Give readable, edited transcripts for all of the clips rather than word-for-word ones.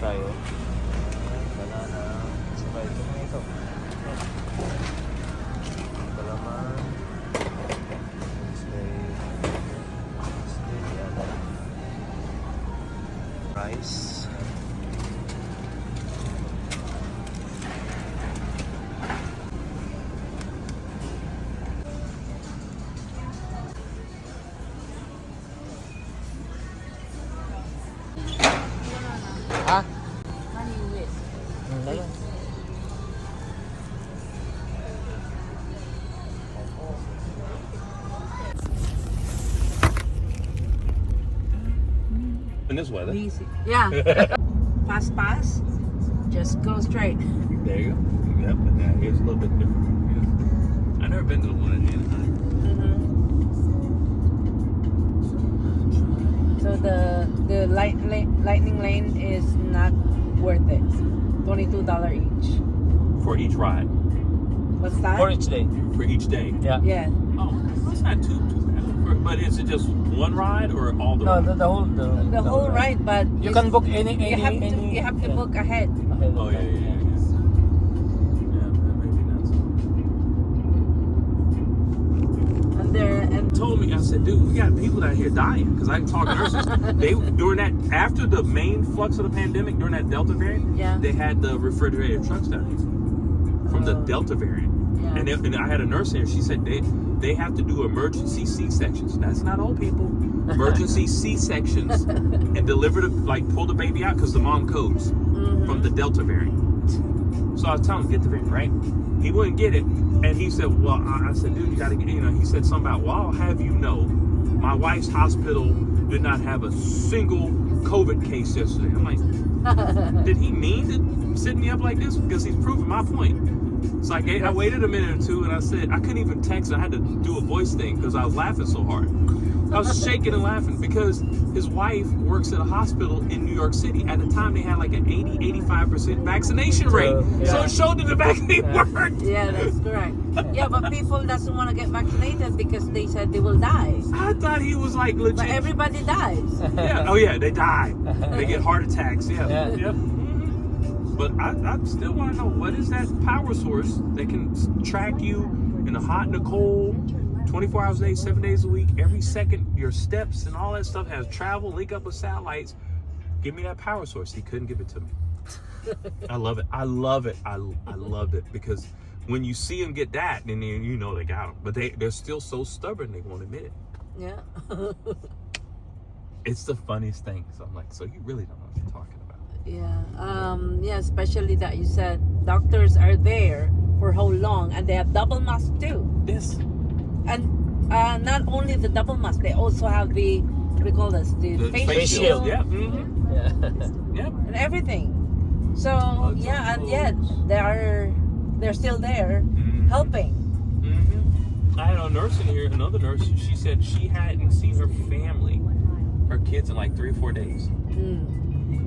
tayo. Banana. Saka ito na ito. Kalaman. Rice. Ah? Honey whisk. Dalo. In this weather. Easy. Yeah. Fast pass. Just go straight. There you go. Yep, and that is a little bit different. Yes. I've never been to the one in Anaheim. So the lightning lane is not worth it. $22 each. For each ride. What's that? For each day. For each day. Yeah. Yeah. Oh, that's not too bad. But is it just one ride or all the No, rides? the whole The whole ride, but You can book any you have to yeah. book ahead. Oh, yeah. Yeah, maybe not so. And there Told me, I said, dude, we got people out here dying because I talk to nurses. They during that after the main flux of the pandemic, during that Delta variant, Yeah. they had the refrigerated trucks down here from the Delta variant. Yeah. And I had a nurse here. She said they have to do emergency C-sections. That's not old people. Emergency C-sections and deliver the pull the baby out because the mom codes from the Delta variant. So I was telling him get the variant, right? He wouldn't get it, and he said, "Well," I said, "Dude, you got to get." He said something about, "Well, I'll have you know, my wife's hospital did not have a single COVID case yesterday." I'm like, did he mean to set me up like this? Because he's proving my point. So I waited a minute or two, and I said I couldn't even text. I had to do a voice thing because I was laughing so hard. I was shaking and laughing because his wife works at a hospital in New York City. At the time, they had like an 80-85% vaccination rate. Yeah. So it showed that the vaccine worked. Yeah, that's correct. Yeah, but people doesn't want to get vaccinated because they said they will die. I thought he was like legit. But everybody dies. Yeah. Oh yeah, they die. They get heart attacks. Yeah. Yeah. Yep. But I still want to know, what is that power source that can track you in the hot and the cold, 24 hours a day, 7 days a week, every second, your steps and all that stuff has travel, link up with satellites. Give me that power source. He couldn't give it to me. I love it. I loved it because when you see them get that, then you know they got them. But they're still so stubborn, they won't admit it. Yeah. It's the funniest thing. So I'm like, so you really don't know what you're talking about. Yeah. Yeah, especially that you said doctors are there for how long, and they have double mask too. This. And not only the double mask, they also have the, what do you call this? The face shield. Yeah. Mm-hmm. Yeah. Yep. And everything. So yeah, and yet they're still there helping. I had a nurse in here, another nurse. She said she hadn't seen her family, her kids, in like 3 or 4 days.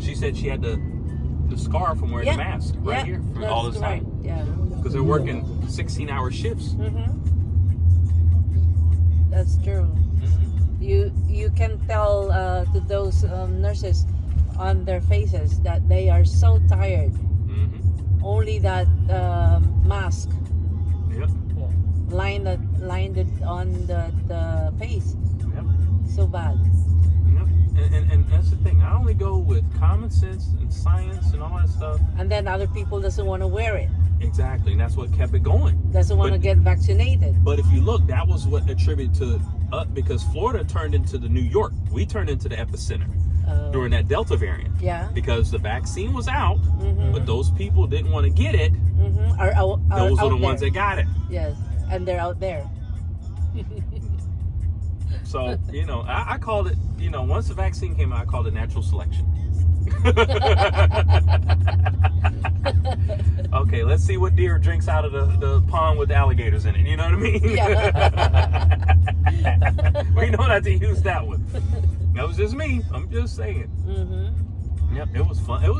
She said she had the scar from wearing the mask here for all this time. Yeah, because they're working 16-hour shifts. That's true. You can tell to those nurses on their faces that they are so tired. Only that mask Yep. lined it on the face. Yep. So bad. Yep. And that's the thing. I only go with common sense and science and all that stuff. And then other people doesn't want to wear it. Exactly, and that's what kept it going. Doesn't want to get vaccinated. But if you look, that was what attributed to because Florida turned into the New York. We turned into the epicenter during that Delta variant. Yeah. Because the vaccine was out, but those people didn't want to get it. Those are the ones that got it. Yes, and they're out there. So, I called it, once the vaccine came out, I called it natural selection. Okay, let's see what deer drinks out of the pond with the alligators in it. You know what I mean? Yeah. We know not to use that one. That was just me. I'm just saying. Yep, it was fun. It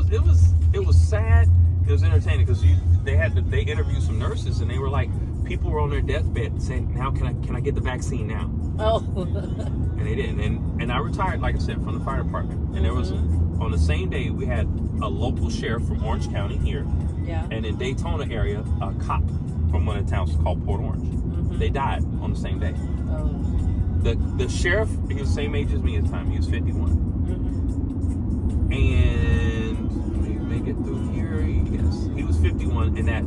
was sad. It was entertaining because they interviewed some nurses and they were like, people were on their deathbed saying, "Now can I get the vaccine now?" Oh. And they didn't. And I retired, like I said, from the fire department. And there was, on the same day, we had a local sheriff from Orange County here. Yeah. And in Daytona area, a cop from one of the towns called Port Orange. They died on the same day. Oh. The sheriff, he was the same age as me at the time. He was 51. And let me make it through here. Yes, he was 51, and that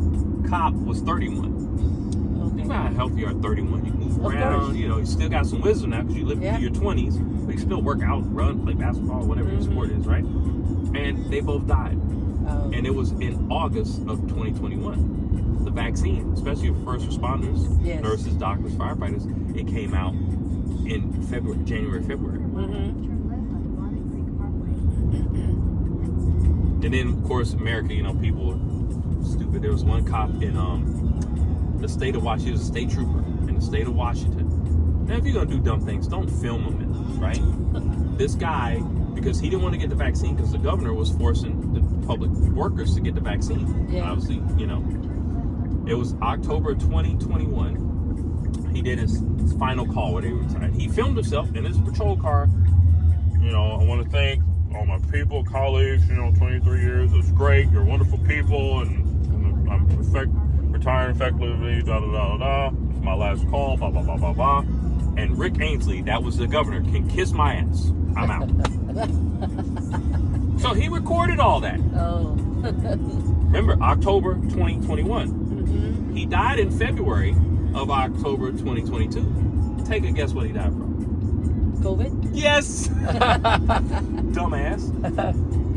cop was 31. Okay. You know how healthy you are at 31. You move Of around. course. You know, you still got some wisdom now because you live through your 20s. But you still work out, run, play basketball, whatever your sport is, right? And they both died. Oh. And it was in August of 2021. The vaccine, especially for first responders, nurses, doctors, firefighters, it came out in January, February. And then, of course, America, you know, people are stupid. There was one cop in the state of Washington, he was a state trooper in the state of Washington. Now, if you're going to do dumb things, don't film them, right? This guy, because he didn't want to get the vaccine because the governor was forcing the public workers to get the vaccine. Yeah. Obviously, you know, it was October 2021. He did his final call, whatever he retired. He filmed himself in his patrol car. You know, I want to thank all my people, colleagues, you know, 23 years, it's great, you're wonderful people, and I'm retiring effectively, da da da da da. It's my last call, blah blah blah blah blah. And Rick Ainsley, that was the governor, can kiss my ass. I'm out. So he recorded all that. Oh. Remember, October 2021. He died in February of October 2022. Take a guess what he died from. COVID? Yes! Dumbass.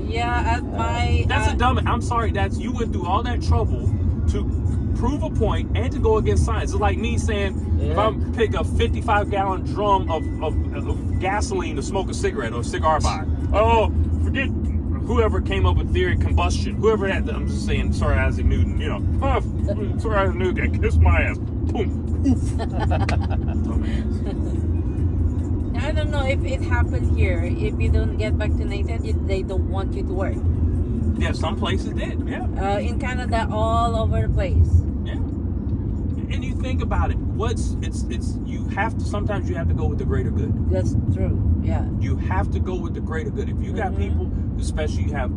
Yeah, at my... That's a dumb... I'm sorry, you went through all that trouble to prove a point and to go against science. It's like me saying, if I pick a 55-gallon drum of gasoline to smoke a cigarette or a cigar by, oh, forget whoever came up with theory of combustion. Whoever had... I'm just saying, Sir Isaac Newton, you know. Oh, Sir Isaac Newton can kiss my ass. Boom. Poof. Dumbass. I don't know if it happened here. If you don't get vaccinated, they don't want you to work. Yeah, some places did. Yeah. In Canada, all over the place. Yeah. And you think about it. Sometimes you have to go with the greater good. That's true. Yeah. You have to go with the greater good. If you got people, especially you have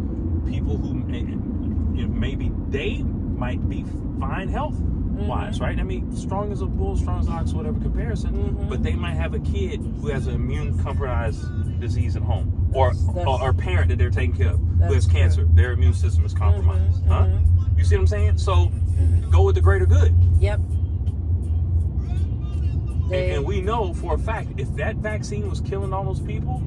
people who maybe they might be fine health wise, right? I mean, strong as a bull, strong as an ox, whatever comparison, but they might have a kid who has an immune compromised disease at home, or a parent that they're taking care of who has cancer. Their immune system is compromised. You see what I'm saying? So go with the greater good. Yep. And we know for a fact, if that vaccine was killing all those people,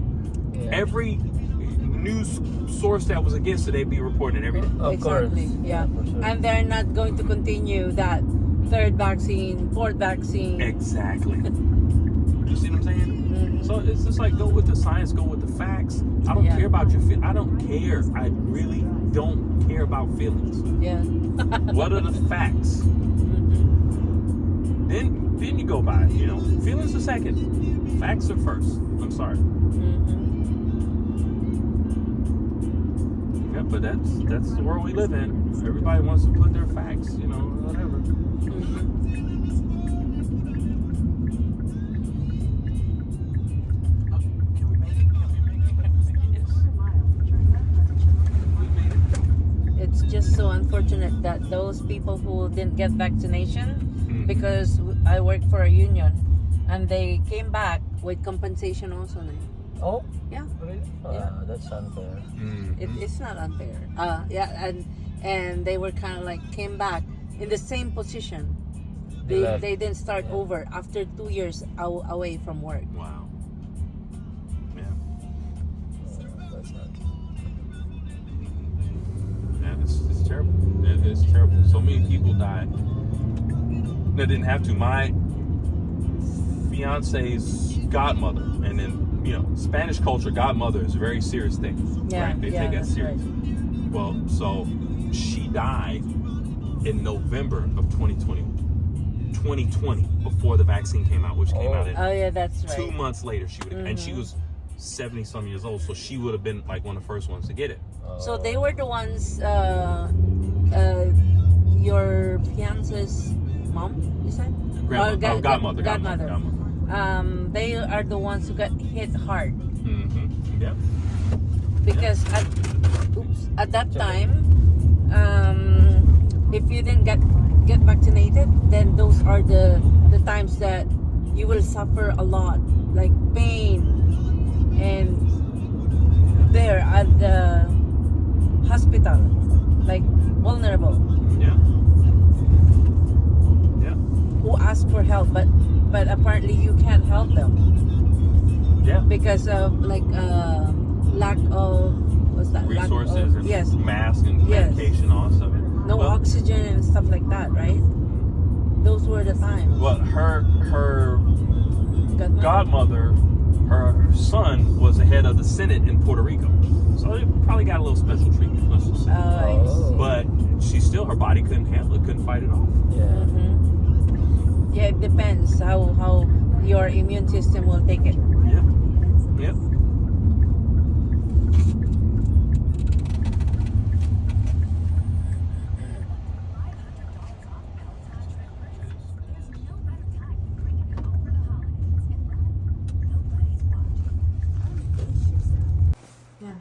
every news source that was against it, they'd be reporting it every day. Exactly. Yeah. Sure. And they're not going to continue that third vaccine, fourth vaccine. Exactly. You see what I'm saying? So it's just like, go with the science, go with the facts. I don't care about your feelings. I don't care. I really don't care about feelings. Yeah. What are the facts? Then you go by it. You know, feelings are second, facts are first. I'm sorry. Yeah, but that's the world we live in. Everybody wants to put their facts, you know, whatever. Can we make it? Yes. We made it. It's just so unfortunate that those people who didn't get vaccination, because I work for a union, and they came back with compensation also. Oh? Yeah. Really? That's unfair. It's not unfair. And they were kind of like came back in the same position. They didn't start over after 2 years away from work. Wow. Yeah. That's not. Yeah, it's terrible. It's terrible. So many people died. That didn't have to. My fiance's godmother, and then, you know, Spanish culture, godmother is a very serious thing. Yeah, right? They take that serious. Right. Well, so she died in November of 2020, before the vaccine came out, which came out in that's right. 2 months later. She would have, and she was 70-some years old, so she would have been like one of the first ones to get it. So they were the ones, your fiance's mom, you said? Godmother. they are the ones who got hit hard Yeah. because at that time, if you didn't get vaccinated, then those are the times that you will suffer a lot, like pain, and there at the hospital, like vulnerable, Yeah. Yeah. who ask for help, but apparently you can't help them Yeah. because of like lack of Resources and yes, masks and Yes. medication also. no Well, oxygen and stuff like that, right? Those were the times. well, her Godmother. godmother, her son was the head of the Senate in Puerto Rico, so they probably got a little special treatment. Let's just say. I see. But her body couldn't handle it, couldn't fight it off. Yeah. Yeah, it depends how your immune system will take it. Yeah. Yep. Yeah.